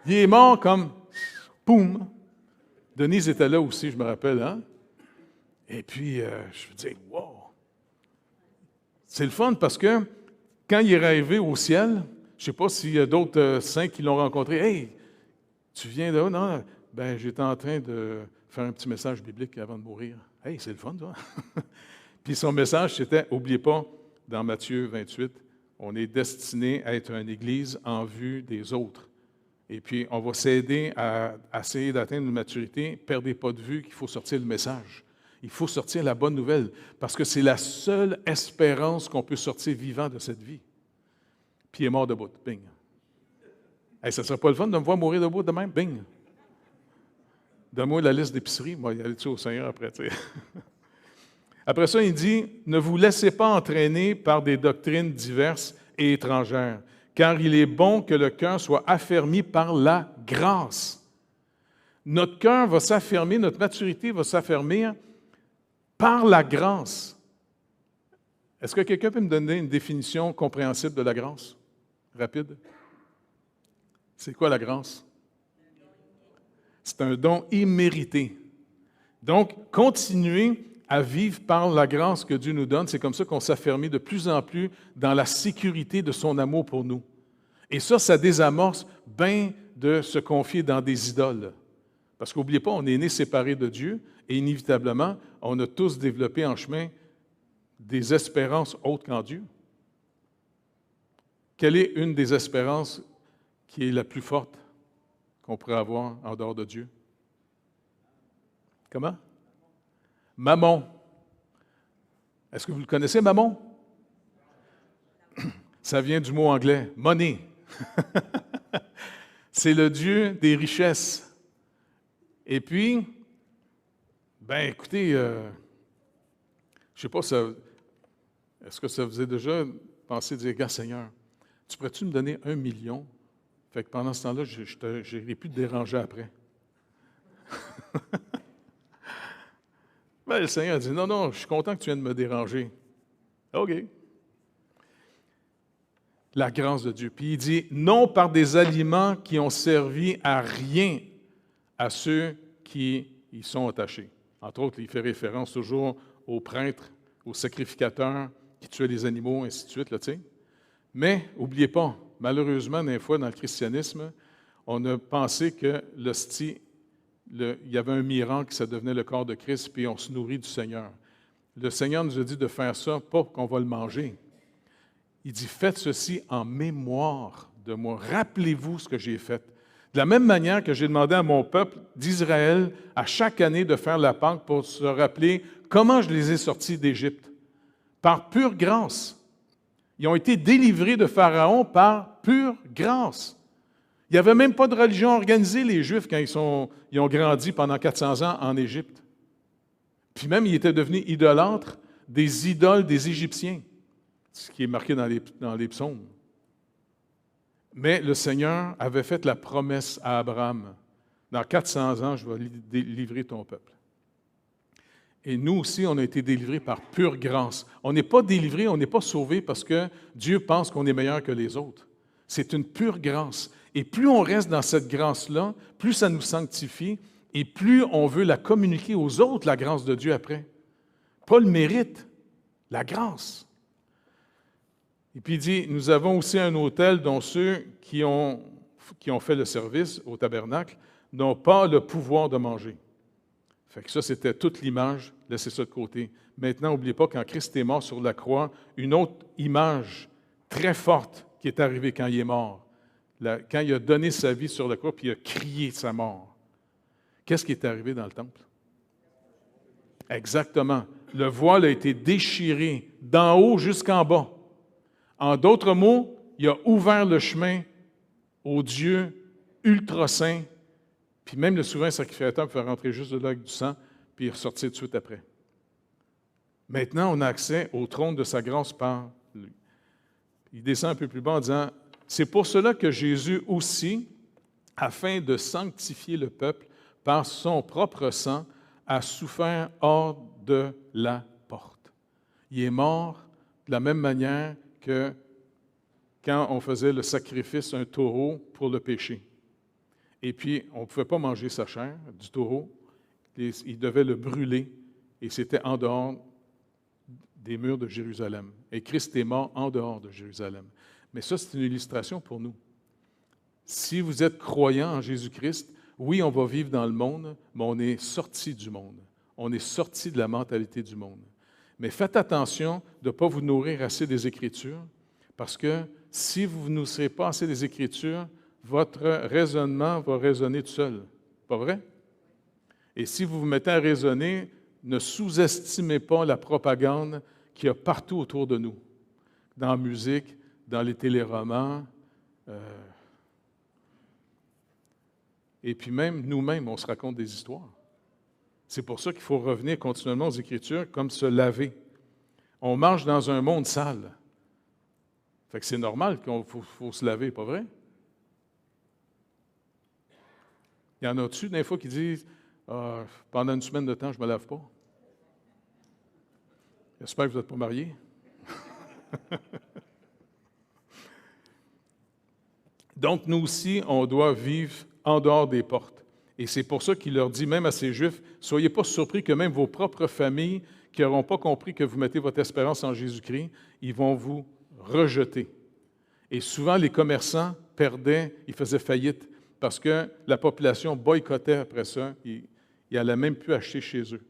S1: Il est mort comme, poum. Denise était là aussi, je me rappelle, hein? Et puis, je me dis, wow! C'est le fun parce que quand il est arrivé au ciel, je ne sais pas s'il y a d'autres saints qui l'ont rencontré. Hey, tu viens de là? Non, ben j'étais en train de faire un petit message biblique avant de mourir. Hey, c'est le fun, ça! Puis son message, c'était, n'oubliez pas, dans Matthieu 28, on est destiné à être une Église en vue des autres. Et puis, on va s'aider à essayer d'atteindre une maturité. Perdez pas de vue qu'il faut sortir le message. Il faut sortir la bonne nouvelle, parce que c'est la seule espérance qu'on peut sortir vivant de cette vie. Puis il est mort debout. Bing. Hey, ça ne serait pas le fun de me voir mourir debout de même? Bing. Donne-moi la liste d'épicerie. Moi, il y aller au Seigneur après, tu sais. Après ça, il dit, « Ne vous laissez pas entraîner par des doctrines diverses et étrangères, car il est bon que le cœur soit affermi par la grâce. » Notre cœur va s'affermir, notre maturité va s'affermir par la grâce. Est-ce que quelqu'un peut me donner une définition compréhensible de la grâce? Rapide. C'est quoi la grâce? C'est un don immérité. Donc, continuer à vivre par la grâce que Dieu nous donne, c'est comme ça qu'on s'affermit de plus en plus dans la sécurité de son amour pour nous. Et ça désamorce bien de se confier dans des idoles. Parce qu'n'oubliez pas, on est nés séparés de Dieu et inévitablement, on a tous développé en chemin des espérances autres qu'en Dieu. Quelle est une des espérances qui est la plus forte qu'on pourrait avoir en dehors de Dieu? Comment? Mammon. Est-ce que vous le connaissez, Mammon? Ça vient du mot anglais, money. C'est le Dieu des richesses. Et puis, ben écoutez, je ne sais pas, est-ce que ça vous est déjà pensé dire, gars, Seigneur, tu pourrais-tu me donner 1 million? Fait que pendant ce temps-là, je n'irai plus te déranger après. Ben, le Seigneur a dit, non, non, je suis content que tu viennes me déranger. OK. La grâce de Dieu. Puis il dit, non par des aliments qui ont servi à rien à ceux qui y sont attachés. Entre autres, il fait référence toujours aux prêtres, aux sacrificateurs qui tuaient les animaux, ainsi de suite, là, tu sais. Mais, n'oubliez pas, malheureusement, des fois, dans le christianisme, on a pensé que l'hostie, il y avait un miracle, ça devenait le corps de Christ, puis on se nourrit du Seigneur. Le Seigneur nous a dit de faire ça, pas qu'on va le manger. Il dit, faites ceci en mémoire de moi. Rappelez-vous ce que j'ai fait. De la même manière que j'ai demandé à mon peuple d'Israël à chaque année de faire la Pâque pour se rappeler comment je les ai sortis d'Égypte. Par pure grâce. Ils ont été délivrés de Pharaon par pure grâce. Il n'y avait même pas de religion organisée, les Juifs, quand ils ont grandi pendant 400 ans en Égypte. Puis même, ils étaient devenus idolâtres des idoles des Égyptiens, ce qui est marqué dans les psaumes. Mais le Seigneur avait fait la promesse à Abraham. Dans 400 ans, je vais livrer ton peuple. Et nous aussi, on a été délivrés par pure grâce. On n'est pas délivrés, on n'est pas sauvés parce que Dieu pense qu'on est meilleur que les autres. C'est une pure grâce. Et plus on reste dans cette grâce-là, plus ça nous sanctifie et plus on veut la communiquer aux autres, la grâce de Dieu après. Pas le mérite, la grâce. Et puis il dit, nous avons aussi un autel dont ceux qui ont fait le service au tabernacle n'ont pas le pouvoir de manger. Fait que ça, c'était toute l'image, laissez ça de côté. Maintenant, n'oubliez pas, quand Christ est mort sur la croix, une autre image très forte qui est arrivée quand il est mort. Quand il a donné sa vie sur la croix, puis il a crié sa mort. Qu'est-ce qui est arrivé dans le temple? Exactement. Le voile a été déchiré d'en haut jusqu'en bas. En d'autres mots, il a ouvert le chemin au Dieu ultra saint, puis même le souverain sacrificateur peut faire rentrer juste de là avec du sang, puis ressortir tout de suite après. Maintenant, on a accès au trône de sa grâce par lui. Il descend un peu plus bas en disant, c'est pour cela que Jésus aussi, afin de sanctifier le peuple par son propre sang, a souffert hors de la porte. Il est mort de la même manière que quand on faisait le sacrifice, un taureau pour le péché. Et puis, on ne pouvait pas manger sa chair du taureau. Il devait le brûler et c'était en dehors des murs de Jérusalem. Et Christ est mort en dehors de Jérusalem. Mais ça, c'est une illustration pour nous. Si vous êtes croyant en Jésus-Christ, oui, on va vivre dans le monde, mais on est sorti du monde. On est sorti de la mentalité du monde. Mais faites attention de ne pas vous nourrir assez des Écritures, parce que si vous ne nourrissez pas assez des Écritures, votre raisonnement va raisonner tout seul. Pas vrai? Et si vous vous mettez à raisonner, ne sous-estimez pas la propagande qu'il y a partout autour de nous, dans la musique, dans les téléromans, et puis même nous-mêmes, on se raconte des histoires. C'est pour ça qu'il faut revenir continuellement aux Écritures comme se laver. On marche dans un monde sale. Fait que c'est normal qu'il faut se laver, pas vrai? Il y en a-tu des fois qui disent pendant une semaine de temps, je ne me lave pas? J'espère que vous n'êtes pas mariés. Donc, nous aussi, on doit vivre en dehors des portes. Et c'est pour ça qu'il leur dit, même à ces Juifs, « Soyez pas surpris que même vos propres familles, qui n'auront pas compris que vous mettez votre espérance en Jésus-Christ, ils vont vous rejeter. » Et souvent, les commerçants perdaient, ils faisaient faillite, parce que la population boycottait après ça, ils n'allaient même plus acheter chez eux.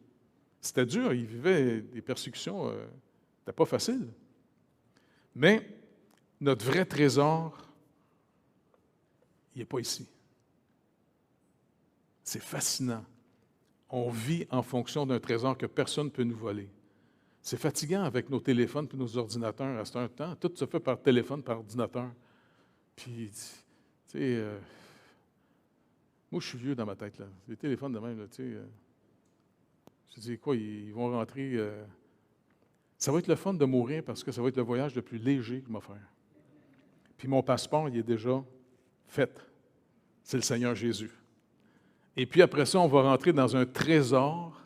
S1: C'était dur, ils vivaient des persécutions, c'était pas facile. Mais notre vrai trésor, il n'est pas ici. C'est fascinant. On vit en fonction d'un trésor que personne ne peut nous voler. C'est fatigant avec nos téléphones et nos ordinateurs à ce temps. Tout se fait par téléphone, par ordinateur. Puis, tu sais, moi, je suis vieux dans ma tête, là. Les téléphones de même, là, tu sais. Je dis, quoi, ils vont rentrer. Ça va être le fun de mourir parce que ça va être le voyage le plus léger que je vais faire. Puis mon passeport, il est déjà fait. C'est le Seigneur Jésus. Et puis après ça, on va rentrer dans un trésor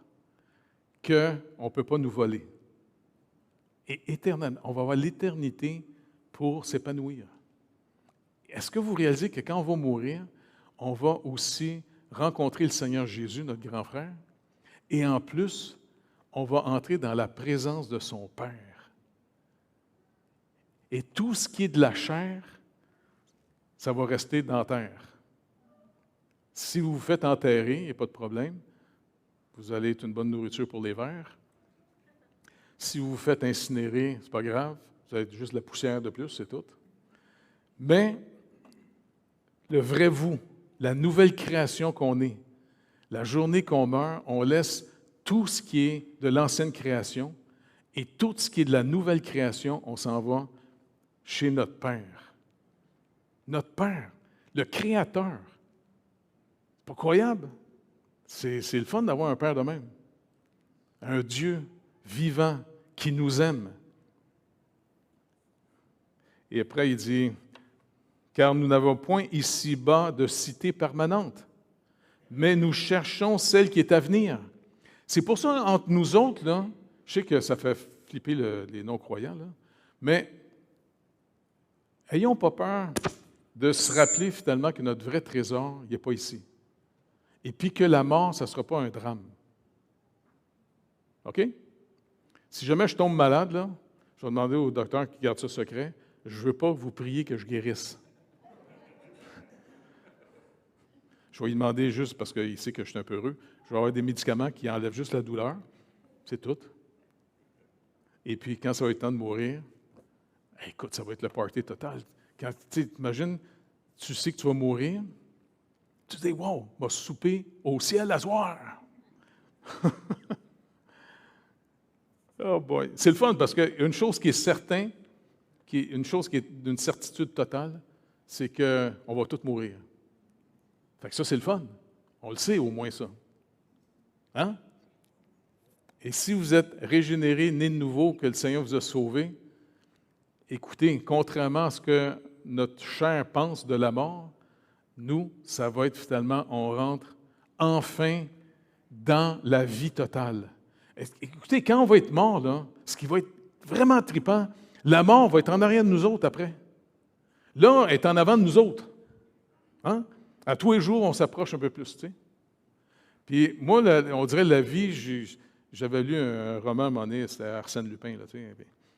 S1: qu'on ne peut pas nous voler. Et éternellement, on va avoir l'éternité pour s'épanouir. Est-ce que vous réalisez que quand on va mourir, on va aussi rencontrer le Seigneur Jésus, notre grand frère, et en plus, on va entrer dans la présence de son Père. Et tout ce qui est de la chair, ça va rester dans la terre. Si vous vous faites enterrer, il n'y a pas de problème. Vous allez être une bonne nourriture pour les vers. Si vous vous faites incinérer, ce n'est pas grave. Vous allez être juste la poussière de plus, c'est tout. Mais le vrai vous, la nouvelle création qu'on est, la journée qu'on meurt, on laisse tout ce qui est de l'ancienne création et tout ce qui est de la nouvelle création, on s'en va chez notre Père. Notre Père, le Créateur. C'est pas croyable. C'est le fun d'avoir un Père de même. Un Dieu vivant qui nous aime. Et après, il dit, « Car nous n'avons point ici-bas de cité permanente, mais nous cherchons celle qui est à venir. » C'est pour ça, entre nous autres, là, je sais que ça fait flipper les non-croyants, là, mais ayons pas peur de se rappeler finalement que notre vrai trésor, il n'est pas ici. Et puis que la mort, ça ne sera pas un drame. OK? Si jamais je tombe malade, là, je vais demander au docteur qui garde ça secret, je ne veux pas que vous priez que je guérisse. Je vais lui demander juste parce qu'il sait que je suis un peu heureux. Je vais avoir des médicaments qui enlèvent juste la douleur. C'est tout. Et puis, quand ça va être temps de mourir, écoute, ça va être le party total. Quand tu imagines, tu sais que tu vas mourir, tu te dis, wow, on va souper au ciel à soir. Oh boy. C'est le fun parce qu'une chose qui est certaine, une chose qui est d'une certitude totale, c'est qu'on va tous mourir. Fait que ça, c'est le fun. On le sait au moins ça. Hein? Et si vous êtes régénéré, né de nouveau, que le Seigneur vous a sauvé, écoutez, contrairement à ce que notre chair pense de la mort, nous, ça va être finalement, on rentre enfin dans la vie totale. Écoutez, quand on va être mort, là, ce qui va être vraiment trippant, la mort va être en arrière de nous autres après. Là, elle est en avant de nous autres. Hein? À tous les jours, on s'approche un peu plus, tu sais. Puis moi, on dirait la vie, j'avais lu un roman à un moment donné, c'était Arsène Lupin, là, tu sais.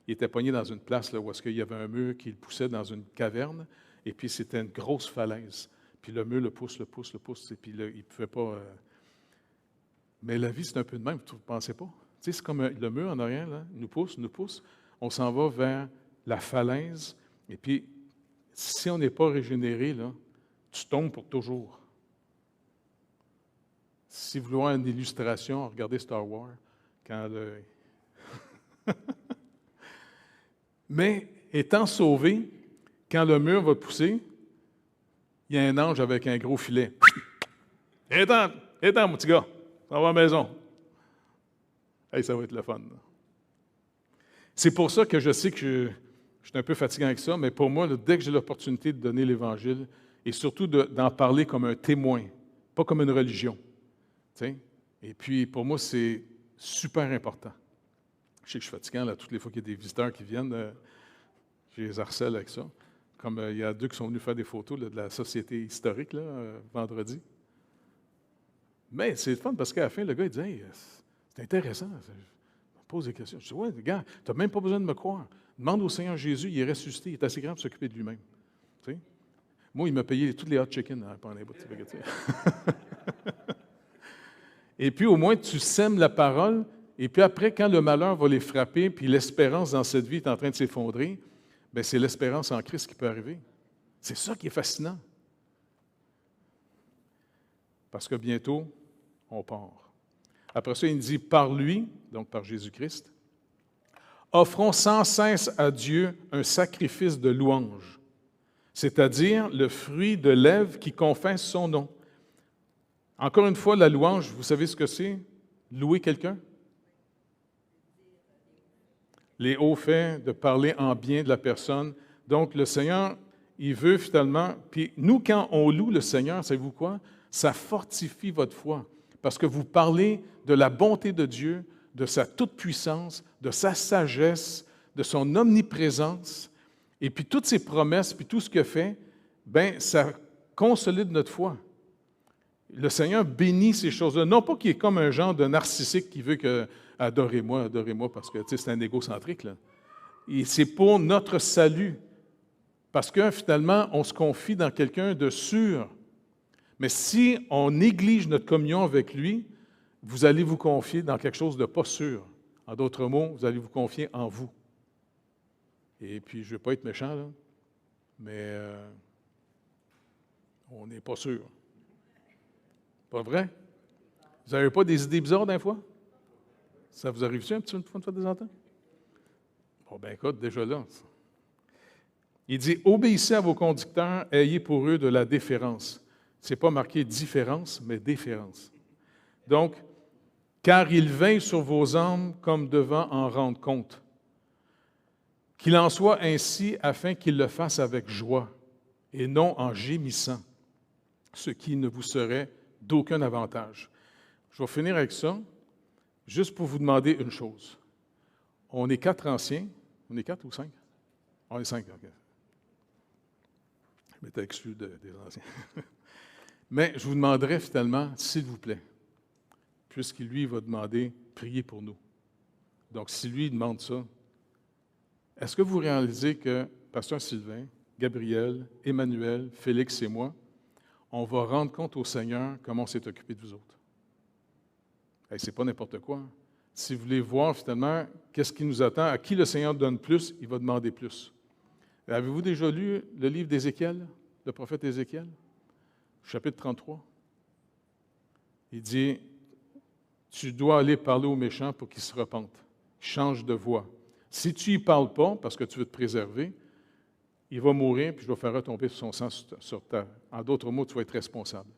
S1: Il était pogné dans une place là, où est-ce qu'il y avait un mur qui le poussait dans une caverne, et puis c'était une grosse falaise. Puis le mur le pousse, et puis là, il ne pouvait pas... Mais la vie, c'est un peu de même, vous ne pensez pas? Tu sais, c'est comme le mur en arrière, là, il nous pousse, on s'en va vers la falaise, et puis si on n'est pas régénéré, là, tu tombes pour toujours. Si vous voulez voir une illustration, regardez Star Wars, quand Mais, étant sauvé, quand le mur va pousser, il y a un ange avec un gros filet. Étends, mon petit gars, on va à la maison. Hey, ça va être le fun. C'est pour ça que je sais que je suis un peu fatigué avec ça, mais pour moi, là, dès que j'ai l'opportunité de donner l'Évangile, et surtout d'en parler comme un témoin, pas comme une religion. T'sais? Et puis, pour moi, c'est super important. Je sais que je suis fatigant, là, toutes les fois qu'il y a des visiteurs qui viennent, je les harcèle avec ça. Comme il y a deux qui sont venus faire des photos là, de la Société historique, là, vendredi. Mais c'est le fun parce qu'à la fin, le gars, il dit « Hey, c'est intéressant. » Je me pose des questions. Je dis « Ouais, gars, tu n'as même pas besoin de me croire. Demande au Seigneur Jésus, il est ressuscité, il est assez grand pour s'occuper de lui-même. » Tu sais? Moi, il m'a payé tous les hot chicken pendant les bouts. Et puis, au moins, tu sèmes la parole. Et puis après, quand le malheur va les frapper, puis l'espérance dans cette vie est en train de s'effondrer, bien, c'est l'espérance en Christ qui peut arriver. C'est ça qui est fascinant. Parce que bientôt, on part. Après ça, il dit, par lui, donc par Jésus-Christ, offrons sans cesse à Dieu un sacrifice de louange, c'est-à-dire le fruit de lèvres qui confesse son nom. Encore une fois, la louange, vous savez ce que c'est? Louer quelqu'un? Les hauts faits, de parler en bien de la personne. Donc, le Seigneur, il veut finalement... Puis nous, quand on loue le Seigneur, savez-vous quoi? Ça fortifie votre foi. Parce que vous parlez de la bonté de Dieu, de sa toute-puissance, de sa sagesse, de son omniprésence. Et puis toutes ses promesses, puis tout ce qu'il fait, bien, ça consolide notre foi. Le Seigneur bénit ces choses-là. Non pas qu'il est comme un genre de narcissique qui veut que « adorez-moi, parce que c'est un égocentrique. » Et c'est pour notre salut. Parce que finalement, on se confie dans quelqu'un de sûr. Mais si on néglige notre communion avec lui, vous allez vous confier dans quelque chose de pas sûr. En d'autres mots, vous allez vous confier en vous. Et puis, je ne veux pas être méchant, là, mais on n'est pas sûr. Pas vrai? Vous n'avez pas des idées bizarres d'un fois? Ça vous arrive-tu un petit peu une fois de temps en temps? Bon, ben écoute, déjà là. Il dit, obéissez à vos conducteurs, ayez pour eux de la déférence. Ce n'est pas marqué différence, mais déférence. Donc, car ils veillent sur vos âmes comme devant en rendre compte. Qu'il en soit ainsi afin qu'ils le fassent avec joie et non en gémissant, ce qui ne vous serait d'aucun avantage. Je vais finir avec ça, juste pour vous demander une chose. On est 4 anciens. On est 4 ou 5? On est 5, OK. Je m'étais exclu des anciens. Mais je vous demanderai finalement, s'il vous plaît, puisqu'il lui va demander, priez pour nous. Donc, si lui demande ça, est-ce que vous réalisez que Pasteur Sylvain, Gabriel, Emmanuel, Félix et moi, on va rendre compte au Seigneur comment on s'est occupé de vous autres? Ce n'est pas n'importe quoi. Si vous voulez voir finalement qu'est-ce qui nous attend, à qui le Seigneur donne plus, il va demander plus. Avez-vous déjà lu le livre d'Ézéchiel, le prophète Ézéchiel, chapitre 33? Il dit, tu dois aller parler aux méchants pour qu'ils se repentent, change de voie. Si tu n'y parles pas, parce que tu veux te préserver, il va mourir, puis je vais faire retomber son sang sur terre. En d'autres mots, tu vas être responsable.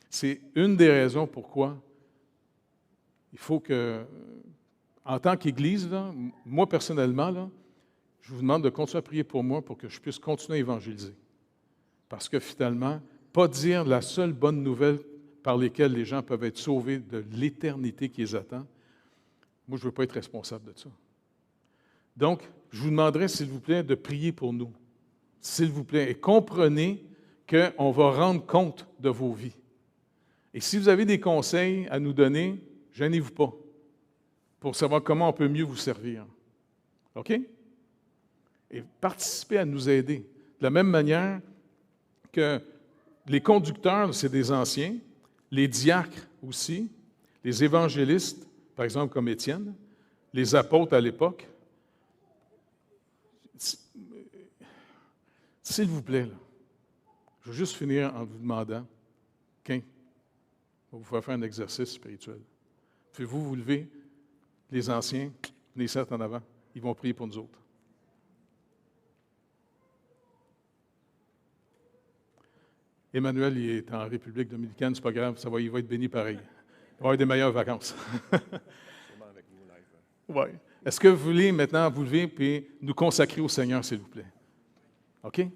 S1: C'est une des raisons pourquoi il faut que, en tant qu'Église, là, moi personnellement, là, je vous demande de continuer à prier pour moi pour que je puisse continuer à évangéliser. Parce que finalement, pas dire la seule bonne nouvelle par laquelle les gens peuvent être sauvés de l'éternité qui les attend, moi, je ne veux pas être responsable de ça. Donc, je vous demanderai, s'il vous plaît, de prier pour nous. S'il vous plaît. Et comprenez qu'on va rendre compte de vos vies. Et si vous avez des conseils à nous donner, gênez-vous pas pour savoir comment on peut mieux vous servir. OK? Et participez à nous aider. De la même manière que les conducteurs, c'est des anciens, les diacres aussi, les évangélistes, par exemple comme Étienne, les apôtres à l'époque. S'il vous plaît, là, je vais juste finir en vous demandant, on va vous faire un exercice spirituel. Pouvez-vous vous lever, les anciens, les 7 en avant, ils vont prier pour nous autres. Emmanuel, il est en République dominicaine, c'est pas grave, il va être béni pareil. Il va avoir des meilleures vacances. Oui. Est-ce que vous voulez maintenant vous lever et nous consacrer au Seigneur, s'il vous plaît? OK?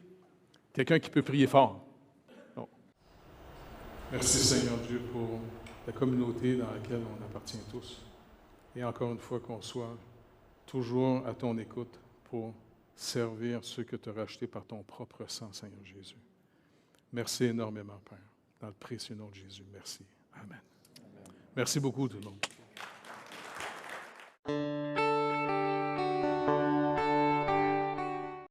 S1: Quelqu'un qui peut prier fort. Oh. Merci Seigneur Dieu pour la communauté dans laquelle on appartient tous. Et encore une fois, qu'on soit toujours à ton écoute pour servir ceux que tu as rachetés par ton propre sang, Seigneur Jésus. Merci énormément, Père. Dans le précieux nom de Jésus, merci. Amen. Merci beaucoup tout le monde.